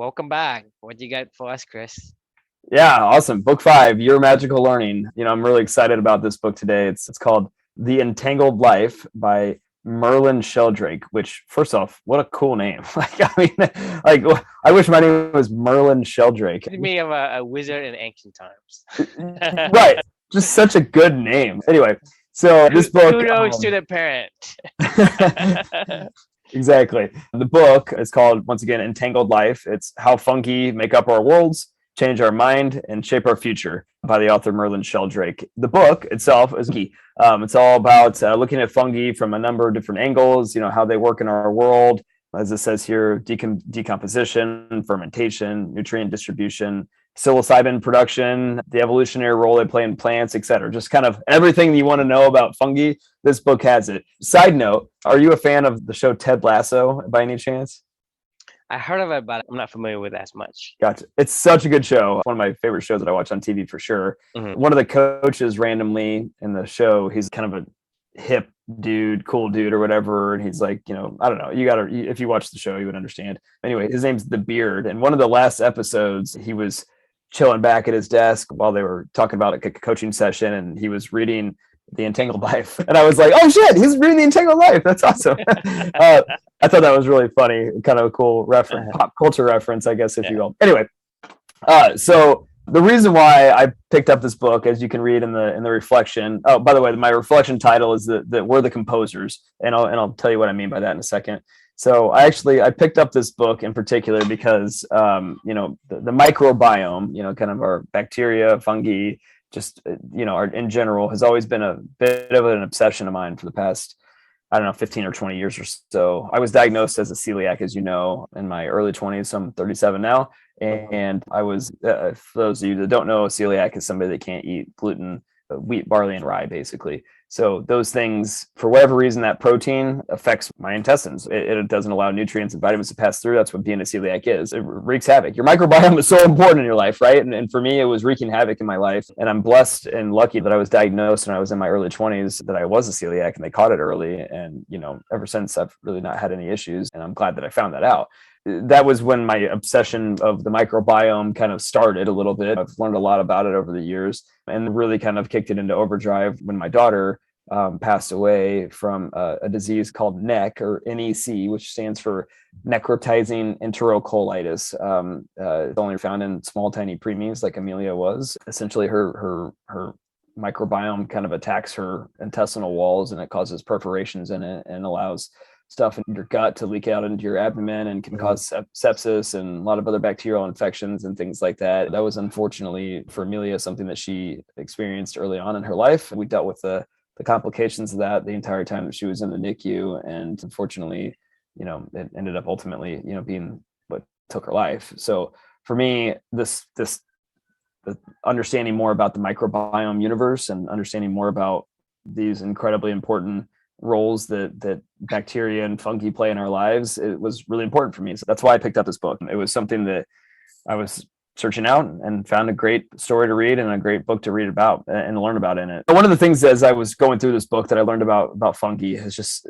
welcome back. What you got for us, Chris? Yeah, awesome. Book 5, Your Magical Learning. I'm really excited about this book today. It's called The Entangled Life by Merlin Sheldrake, which, first off, what a cool name. I wish my name was Merlin Sheldrake. Reminds me of a wizard in ancient times. Right. Just such a good name. Anyway, so this book. Kudos to the parent. Exactly. The book is called, once again, Entangled Life. It's how fungi make up our worlds, change our mind, and shape our future, by the author Merlin Sheldrake. The book itself is key. It's all about looking at fungi from a number of different angles, how they work in our world. As it says here, decomposition, fermentation, nutrient distribution, psilocybin production, the evolutionary role they play in plants, etc. Just kind of everything you want to know about fungi. This book has it. Side note, are you a fan of the show Ted Lasso by any chance? I heard of it, but I'm not familiar with it as much. Gotcha. It's such a good show. One of my favorite shows that I watch on TV for sure. Mm-hmm. One of the coaches randomly in the show, he's kind of a hip dude, cool dude or whatever. And he's like, I don't know, if you watch the show, you would understand. Anyway, his name's The Beard. And one of the last episodes, he was chilling back at his desk while they were talking about a coaching session, and he was reading The Entangled Life. And I was like, oh shit, he's reading The Entangled Life. That's awesome. I thought that was really funny, kind of a cool reference, pop culture reference, I guess, if you will. Anyway, so the reason why I picked up this book, as you can read in the reflection. Oh, by the way, my reflection title is that we're the composers, and I'll tell you what I mean by that in a second. So I picked up this book in particular because the microbiome, kind of our bacteria, fungi, just in general, has always been a bit of an obsession of mine for the past, I don't know, 15 or 20 years or so. I was diagnosed as a celiac, as you know, in my early 20s. So I'm 37 now. And I was, for those of you that don't know, a celiac is somebody that can't eat gluten, wheat, barley, and rye, basically. So those things, for whatever reason, that protein affects my intestines. It doesn't allow nutrients and vitamins to pass through. That's what being a celiac is. It wreaks havoc. Your microbiome is so important in your life, right? And for me, it was wreaking havoc in my life. And I'm blessed and lucky that I was diagnosed when I was in my early 20s, that I was a celiac, and they caught it early. And, ever since, I've really not had any issues. And I'm glad that I found that out. That was when my obsession of the microbiome kind of started a little bit. I've learned a lot about it over the years, and really kind of kicked it into overdrive when my daughter passed away from a disease called NEC, or NEC, which stands for necrotizing enterocolitis. It's only found in small, tiny preemies, like Amelia was. Essentially, her microbiome kind of attacks her intestinal walls, and it causes perforations in it and allows stuff in your gut to leak out into your abdomen, and can cause sepsis and a lot of other bacterial infections and things like that. That was, unfortunately for Amelia, something that she experienced early on in her life. We dealt with the complications of that the entire time that she was in the NICU. And unfortunately, it ended up ultimately, being what took her life. So for me, the understanding more about the microbiome universe and understanding more about these incredibly important roles that bacteria and fungi play in our lives, it was really important for me. So that's why I picked up this book. It was something that I was searching out and found a great story to read and a great book to read about and learn about in it. One of the things, as I was going through this book, that I learned about fungi is just,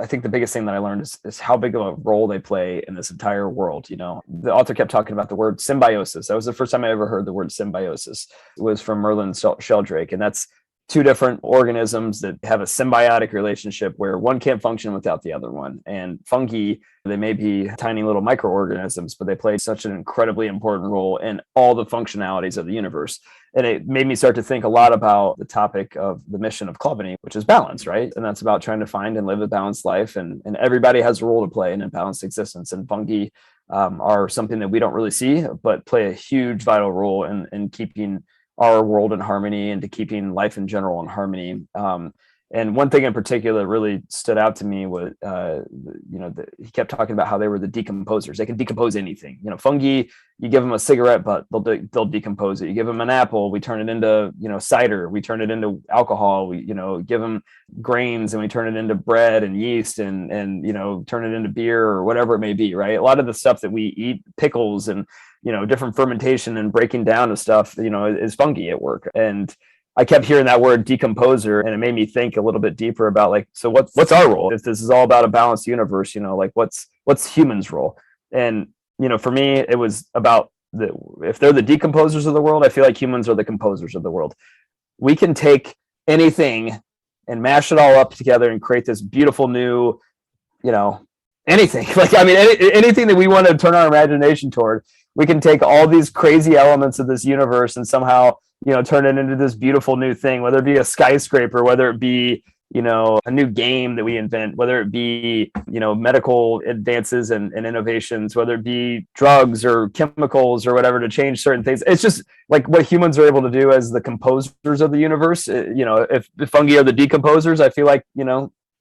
I think the biggest thing that I learned is how big of a role they play in this entire world. The author kept talking about the word symbiosis. That was the first time I ever heard the word symbiosis. It was from Merlin Sheldrake, and that's two different organisms that have a symbiotic relationship where one can't function without the other one. And fungi, they may be tiny little microorganisms, but they play such an incredibly important role in all the functionalities of the universe. And it made me start to think a lot about the topic of the mission of Clubany, which is balance, right? And that's about trying to find and live a balanced life. And everybody has a role to play in a balanced existence. And fungi are something that we don't really see, but play a huge vital role in keeping our world in harmony and to keeping life in general in harmony. And one thing in particular really stood out to me was, he kept talking about how they were the decomposers. They can decompose anything. Fungi, you give them a cigarette butt, they'll decompose it. You give them an apple, we turn it into, cider. We turn it into alcohol. We, give them grains and we turn it into bread and yeast and turn it into beer or whatever it may be, right? A lot of the stuff that we eat, pickles and, different fermentation and breaking down of stuff, is fungi at work. And I kept hearing that word decomposer, and it made me think a little bit deeper about so what's our role? If this is all about a balanced universe, what's humans' role? And for me, it was about if they're the decomposers of the world, I feel like humans are the composers of the world. We can take anything and mash it all up together and create this beautiful new, anything. Like, I mean, anything that we want to turn our imagination toward, we can take all these crazy elements of this universe and somehow, turn it into this beautiful new thing, whether it be a skyscraper, whether it be, a new game that we invent, whether it be, medical advances and innovations, whether it be drugs or chemicals or whatever to change certain things. It's just like what humans are able to do as the composers of the universe. If the fungi are the decomposers, I feel like,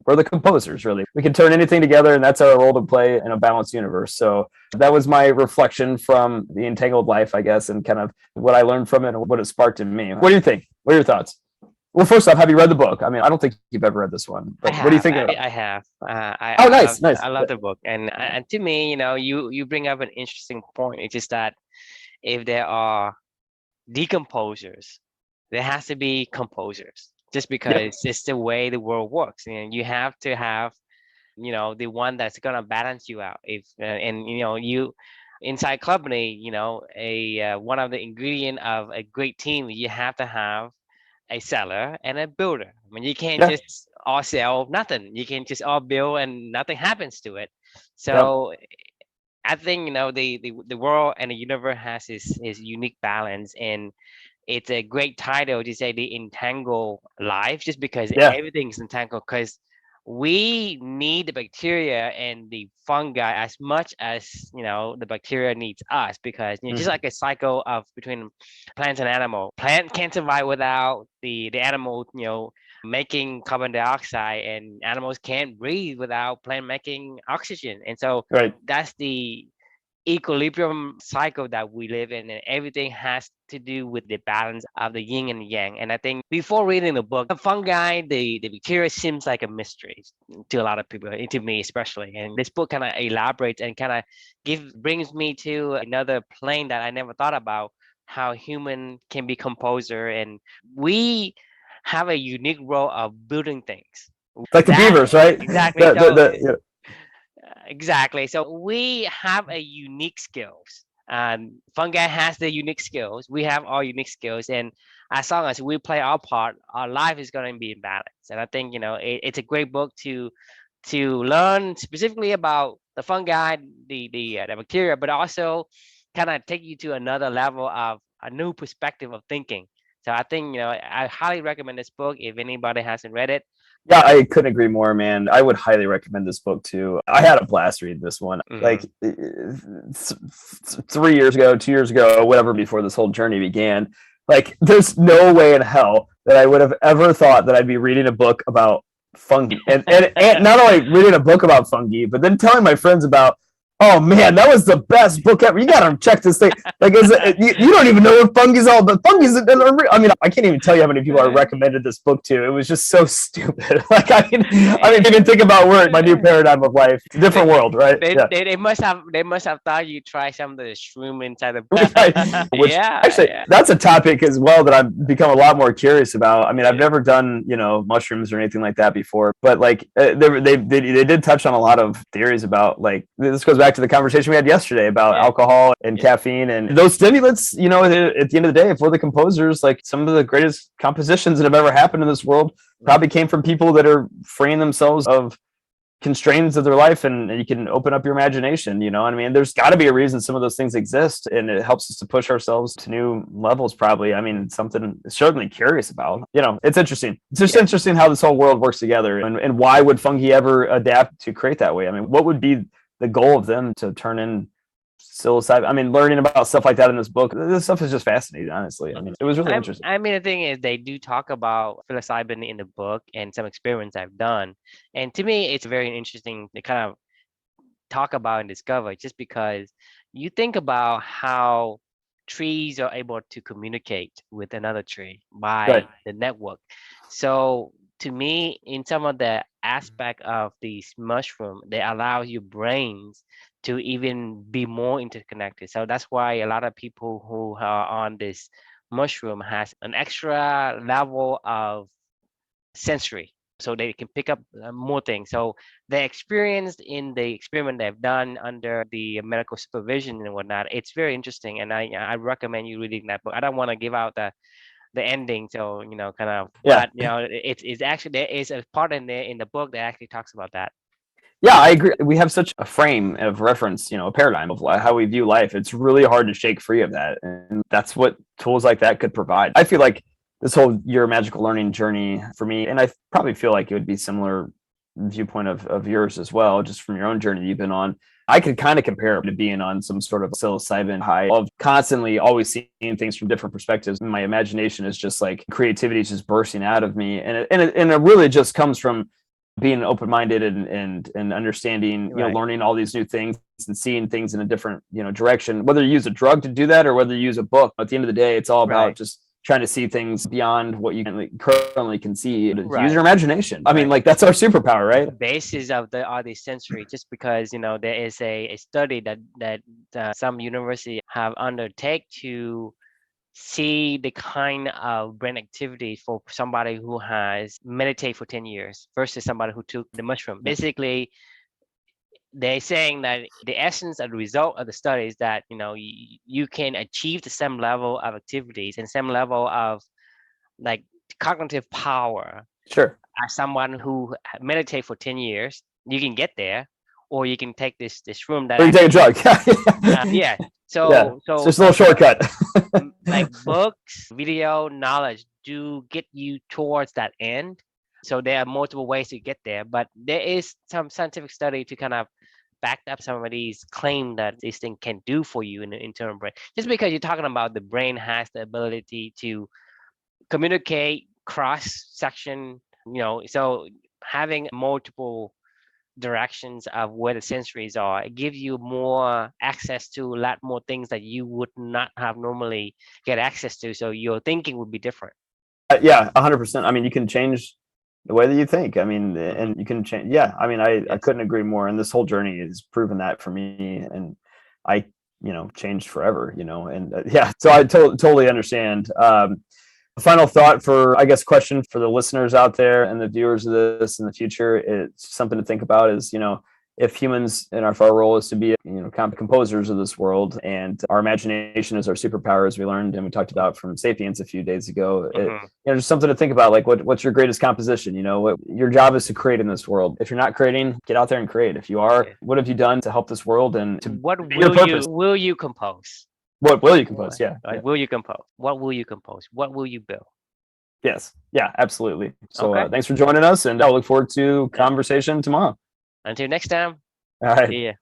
we're the composers, really. We can turn anything together, and that's our role to play in a balanced universe. So that was my reflection from the Entangled Life, I guess, and kind of what I learned from it and what it sparked in me. What do you think? What are your thoughts? Well, first off, have you read the book? I mean, I don't think you've ever read this one, but what do you think? I have. Nice. I love the book, and to me, you bring up an interesting point. It's just that if there are decomposers, there has to be composers. Just because it's the way the world works, and you have to have, the one that's gonna balance you out. If you inside company, one of the ingredient of a great team, you have to have a seller and a builder. I mean, you can't just all sell nothing. You can't just all build and nothing happens to it. So I think the world and the universe has his unique balance, and it's a great title to say the entangled life, just because everything's entangled, because we need the bacteria and the fungi as much as the bacteria needs us, because just like a cycle of between plants and animal. Plant can't survive without the animal making carbon dioxide, and animals can't breathe without plant making oxygen. And so that's the equilibrium cycle that we live in, and everything has to do with the balance of the yin and yang. And I think before reading the book, the fungi, the bacteria seems like a mystery to a lot of people, to me especially. And this book kind of elaborates and kind of brings me to another plane that I never thought about, how human can be composer, and we have a unique role of building things. Like the beavers, right? Exactly. Exactly. So we have a unique skills. Fungi has the unique skills. We have all unique skills, and as long as we play our part, our life is going to be in balance. And I think it's a great book to learn specifically about the fungi, the bacteria, but also kind of take you to another level of a new perspective of thinking. So I think I highly recommend this book if anybody hasn't read it. Yeah, I couldn't agree more, man. I would highly recommend this book too. I had a blast reading this one. Like 3 years ago, 2 years ago, whatever, before this whole journey began. Like, there's no way in hell that I would have ever thought that I'd be reading a book about fungi, and not only reading a book about fungi, but then telling my friends about, oh man, that was the best book ever. You gotta check this thing. Like, you don't even know what fungi's all about. Fungi's, I mean, I can't even tell you how many people I recommended this book to. It was just so stupid. Like, I didn't even think about work, my new paradigm of life. It's a different world, right? They must have thought you try some of the shroom inside the book. Right. Which, actually, that's a topic as well that I've become a lot more curious about. I mean, I've never done mushrooms or anything like that before, but like they did touch on a lot of theories about, like, this goes back to the conversation we had yesterday about alcohol and caffeine and those stimulants. At the end of the day, if we're the composers, like, some of the greatest compositions that have ever happened in this world probably came from people that are freeing themselves of constraints of their life, and you can open up your imagination. I mean, there's got to be a reason some of those things exist, and it helps us to push ourselves to new levels, probably. I mean, something certainly curious about. It's interesting. It's just interesting how this whole world works together, and why would fungi ever adapt to create that way? I mean, what would be the goal of them to turn in psilocybin? I mean, learning about stuff like that in this book, this stuff is just fascinating, honestly. I mean, it was really interesting. I mean, the thing is, they do talk about psilocybin in the book and some experiments I've done. And to me, it's very interesting to kind of talk about and discover, just because you think about how trees are able to communicate with another tree by the network. So to me, in some of the aspect of these mushroom, they allow your brains to even be more interconnected. So that's why a lot of people who are on this mushroom has an extra level of sensory so they can pick up more things. So they experienced in the experiment they've done under the medical supervision and whatnot. It's very interesting, and I recommend you reading that book. I don't want to give out the ending, so kind of, but it's actually, there is a part in there in the book that actually talks about that. Yeah, I agree. We have such a frame of reference, a paradigm of how we view life. It's really hard to shake free of that. And that's what tools like that could provide. I feel like this whole Your Magical Learning journey for me, and I probably feel like it would be similar viewpoint of yours as well, just from your own journey you've been on. I could kind of compare it to being on some sort of psilocybin high of constantly always seeing things from different perspectives. My imagination is just like creativity is just bursting out of me. And it really just comes from being open-minded and understanding, learning all these new things and seeing things in a different, direction, whether you use a drug to do that or whether you use a book. At the end of the day, it's all about just trying to see things beyond what you currently can see. Use your imagination. I mean, like, that's our superpower, right? The basis of the sensory, just because, there is a study that some university have undertake to see the kind of brain activity for somebody who has meditated for 10 years versus somebody who took the mushroom. Basically, they're saying that the essence of the result of the study is that, you can achieve the same level of activities and same level of like cognitive power. Sure. As someone who meditated for 10 years, you can get there, or you can take this room that. Or you take a drug. Yeah. So it's just a little shortcut. Like books, video, knowledge do get you towards that end. So there are multiple ways to get there, but there is some scientific study to kind of back up some of these claims that this thing can do for you in the internal brain. Just because you're talking about the brain has the ability to communicate cross section, so having multiple directions of where the sensories are, it gives you more access to a lot more things that you would not have normally get access to, so your thinking would be different. 100%. I mean, you can change the way that you think. I mean, and you can change. I mean, I couldn't agree more, and this whole journey has proven that for me, and I changed forever, and so I totally understand. A final thought for, I guess, question for the listeners out there and the viewers of this in the future, it's something to think about is, if humans, and our role is to be, composers of this world, and our imagination is our superpower, as we learned and we talked about from Sapiens a few days ago, just something to think about, like what's your greatest composition? What your job is to create in this world. If you're not creating, get out there and create. If you are, what have you done to help this world and to will you compose? What will you compose? Will you compose? What will you compose? What will you build? Yes. Yeah, absolutely. So thanks for joining us, and I'll look forward to conversation tomorrow. Until next time. All right. See ya.